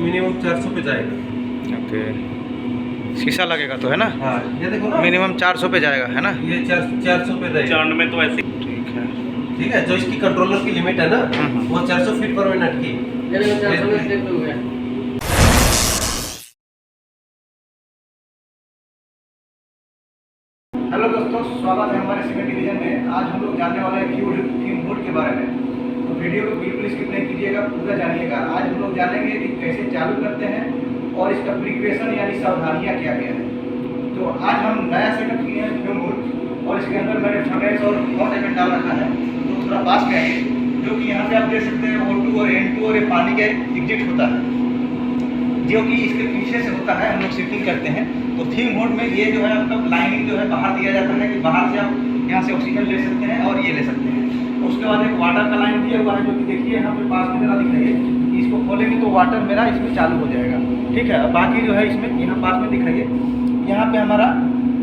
Minimum 400 पे जाएगा। Okay, शीशा लगेगा तो है ना? हाँ ये देखो ना, मिनिमम 400 पे जाएगा है ना? ये 400 पे रहेगा। 94 तो ऐसे ठीक है। ठीक है, जो इसकी कंट्रोलर की लिमिट है ना वो 400 फीट पर मिनट की। हेलो दोस्तों, स्वागत है हमारे सेकंड डिवीजन में। आज हम लोग जानने वाले हैं फ्यूम हुड के बारे में। तो वीडियो को बिल्कुल स्किप नहीं कीजिएगा, पूरा जानिएगा। आज हम लोग जानेंगे कि कैसे चालू करते हैं और इसका प्रिकॉशन यानी सावधानियाँ क्या क्या है। तो आज हम नया सेटअप किए हैं फ्यूम हुड, और इसके अंदर मैंने फर्नेस और हॉट एलिमेंट डाल रखा है। तो थोड़ा पास में आइए, जो कि यहाँ पे आप देख सकते हैं O2 और N2 और ये पानी का एग्जिट होता है, जो कि इसके पीछे से होता है। हम लोग सेटिंग करते हैं। तो थीम मोड में ये जो है आपका लाइनिंग जो है बाहर दिया जाता है कि बाहर से आप यहाँ से ऑक्सीजन ले सकते हैं और ये ले सकते हैं। उसके बाद एक वाटर का लाइन दिया हुआ है, जो कि देखिए यहाँ पे पास में जरा दिखाइए। इसको खोलेंगे तो वाटर मेरा इसमें चालू हो जाएगा। ठीक है, बाकी जो है इसमें यहाँ पास में दिखाइए, यहाँ पे हमारा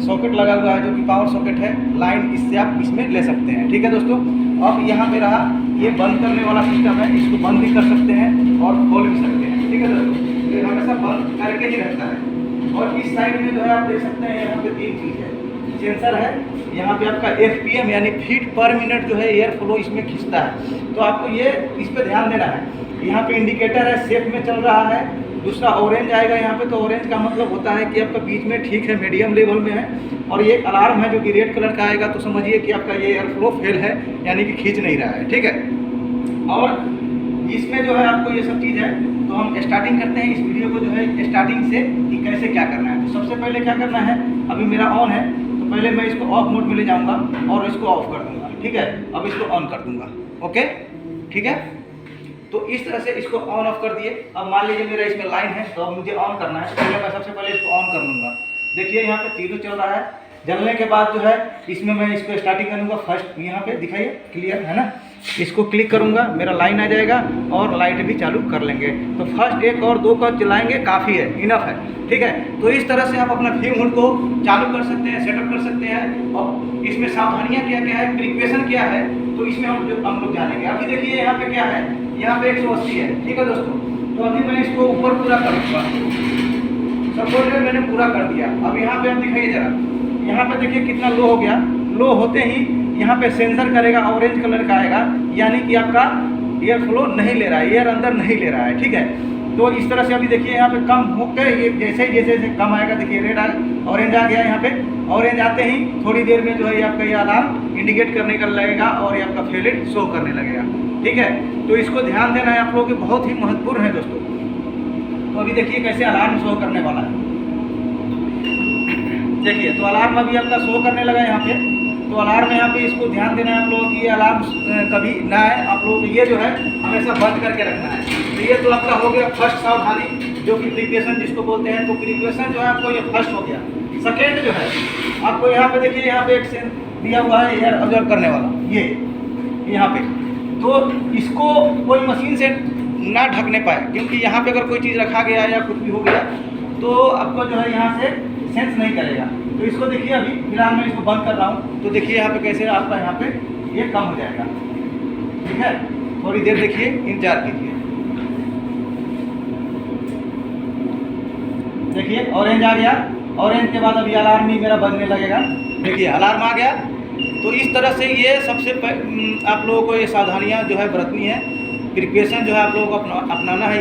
सॉकेट लगा हुआ है, जो कि पावर सॉकेट है। लाइन इससे आप इसमें ले सकते हैं। ठीक है दोस्तों, अब यहाँ पे रहा ये बंद करने वाला सिस्टम है। इसको बंद भी कर सकते हैं और खोल भी सकते हैं। ठीक है दोस्तों, ये हमेशा बंद करके ही रहता है। और इस साइड में जो है आप देख सकते हैं यहाँ पे 3 चीज़ है। सेंसर है, यहाँ पे आपका FPM यानी फीट पर मिनट जो है एयर फ्लो इसमें खींचता है। तो आपको ये इस पर ध्यान देना है। यहाँ पे इंडिकेटर है, सेफ में चल रहा है। दूसरा ऑरेंज आएगा यहाँ पे, तो ऑरेंज का मतलब होता है कि आपका बीच में ठीक है, मीडियम लेवल में है। और ये एक अलार्म है जो कि रेड कलर का आएगा, तो समझिए कि आपका ये एयर फ्लो फेल है, यानी कि खींच नहीं रहा है। ठीक है, और इसमें जो है आपको ये सब चीज़ है। तो हम स्टार्टिंग करते हैं इस वीडियो को जो है स्टार्टिंग से, कि कैसे क्या करना है। तो सबसे पहले क्या करना है, अभी मेरा ऑन है तो पहले मैं इसको ऑफ मोड में ले जाऊंगा और इसको ऑफ कर दूंगा। ठीक है, अब इसको ऑन कर दूंगा। ओके, ठीक है। तो इस तरह से इसको ऑन ऑफ कर दिए। अब मान लीजिए मेरा इसमें लाइन है, तो अब मुझे ऑन करना है। तो पहले मैं सबसे पहले इसको ऑन कर लूँगा। देखिए यहाँ पे तीनों चल रहा है। जलने के बाद जो है इसमें मैं इसको स्टार्टिंग करूँगा। फर्स्ट यहाँ पे दिखाइए, क्लियर है ना? इसको क्लिक करूँगा, मेरा लाइन आ जाएगा और लाइट भी चालू कर लेंगे। तो फर्स्ट 1 और 2 का चलाएंगे, काफ़ी है, इनफ है। ठीक है, तो इस तरह से आप अपना फ्यूम हुड को चालू कर सकते हैं, सेटअप कर सकते हैं। और इसमें सावधानियाँ क्या क्या है, प्रिकॉशन क्या है, तो इसमें हम लोग जानेंगे। अभी देखिए यहाँ पे क्या है, यहाँ पे 180 है। ठीक है दोस्तों, तो अभी मैं इसको ऊपर पूरा कर दूँगा। सपोज मैंने पूरा कर दिया। अब यहाँ पे आप दिखाइए जरा, यहाँ पे देखिए कितना लो हो गया। लो होते ही यहाँ पे सेंसर करेगा, ऑरेंज कलर का आएगा, यानी कि आपका एयर फ्लो नहीं ले रहा है, एयर अंदर नहीं ले रहा है। ठीक है, तो इस तरह से अभी देखिए यहाँ पे कम होकर ये जैसे जैसे कम आएगा, देखिए रेड ऑरेंज आ गया। यहाँ पे ऑरेंज आते ही थोड़ी देर में जो है आपका ये अलार्म इंडिकेट करने का लगेगा और ये आपका फेलिट शो करने लगेगा। ठीक है, तो इसको ध्यान देना है आप लोगों के, बहुत ही महत्वपूर्ण है दोस्तों। तो अभी देखिए कैसे अलार्म शो करने वाला है। देखिए, तो अलार्म अभी आपका शो करने लगा यहाँ पे। तो अलार्म यहाँ पे इसको ध्यान देना है आप लोगों की, ये अलार्म कभी ना आए। आप लोगों को ये जो है हमेशा बंद करके रखना है। तो ये तो आपका हो गया फर्स्ट सावधानी, जो कि प्रिकॉशन जिसको बोलते हैं। तो प्रिकॉशन जो है आपको ये फर्स्ट हो गया। सेकेंड जो है आपको यहाँ पे देखिए, यहाँ पे एक सेंस दिया हुआ है एयर ऑब्जर्व करने वाला, ये यहाँ पे। तो इसको कोई मशीन से ना ढकने पाए, क्योंकि यहाँ पे अगर कोई चीज़ रखा गया या कुछ भी हो गया तो आपको जो है यहाँ से सेंस नहीं करेगा। तो इसको देखिए, अभी फिलहाल मैं इसको बंद कर रहा हूँ। तो देखिए यहाँ पे कैसे आपका यहाँ पे ये कम हो जाएगा। ठीक है, थोड़ी देर देखिए, इंतजार कीजिए। देखिए ऑरेंज आ गया। ऑरेंज के बाद अभी अलार्म ही मेरा बजने लगेगा। देखिए अलार्म आ गया। तो इस तरह से ये सबसे आप लोगों को ये सावधानियाँ जो है बरतनी है। प्रिकॉशन जो है आप लोगों को अपनाना है।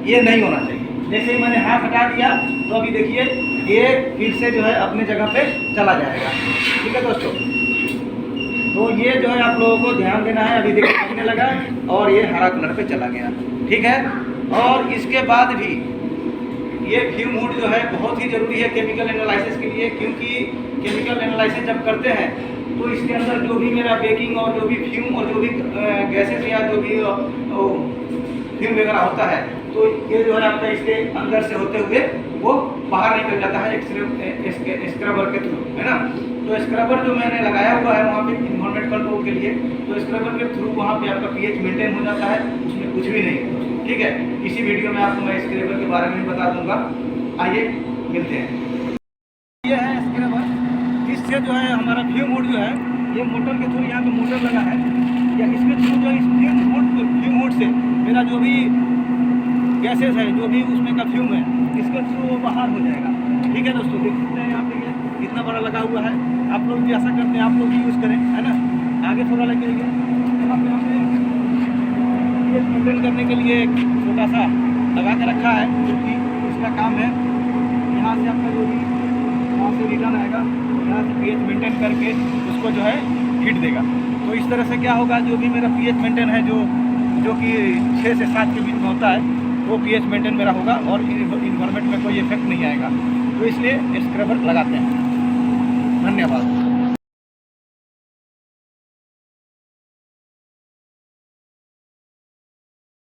ये नहीं होना चाहिए। जैसे ही मैंने हाथ हटा दिया तो अभी देखिए ये फिर से जो है अपने जगह पे चला जाएगा। ठीक है दोस्तों, तो ये जो है आप लोगों को ध्यान देना है। अभी देखिए लगने लगा और ये हरा कलर पे चला गया। ठीक है, और इसके बाद भी ये फ्यूम हुड जो है बहुत ही ज़रूरी है केमिकल एनालिसिस के लिए, क्योंकि केमिकल एनालिसिस जब करते हैं तो इसके अंदर जो भी मेरा बेकिंग और जो भी फ्यूम और जो भी गैसेस या जो भी फ्यूम वगैरह होता है, तो ये जो है आपका इसके अंदर से होते हुए वो बाहर निकल जाता है स्क्रबर के थ्रू, है ना। तो स्क्रबर जो मैंने लगाया हुआ है वहाँ पे इन्वायरमेंट कंट्रोल के लिए, तो स्क्रबर के थ्रू वहाँ पे आपका pH मेंटेन हो जाता है, उसमें कुछ भी नहीं है। ठीक है, इसी वीडियो में आपको मैं स्क्रबर के बारे में बता दूंगा। आइए मिलते हैं। ये है स्क्रबर, जिससे जो है हमारा फ्यूम हुड जो है ये मोटर के थ्रू, यहाँ पे मोटर लगा है, या इसके थ्रू जो इस फ्यूम हुड से मेरा जो भी गैसेस है, जो भी उसमें का फ्यूम है, इसके थ्रू वो बाहर हो जाएगा। ठीक है दोस्तों, देख सकते हैं यहाँ पे ये कितना बड़ा लगा हुआ है। आप लोग भी ऐसा करते हैं, आप लोग भी यूज़ करें, है ना। आगे थोड़ा लगे यहाँ पे हमने ये मेंटेन करने के लिए एक छोटा सा लगा के रखा है, जो कि इसका काम है यहाँ से आपका जो भी वहाँ से रिटर्न आएगा, यहाँ से pH मेंटेन करके उसको जो है हीट देगा। तो इस तरह से क्या होगा, जो भी मेरा pH मेंटेन है, जो कि 6 से 7 के बीच में होता है, वो pH मेंटेन मेरा होगा और इन्वायरमेंट में कोई इफेक्ट नहीं आएगा। तो इसलिए स्क्रबर लगाते हैं। धन्यवाद।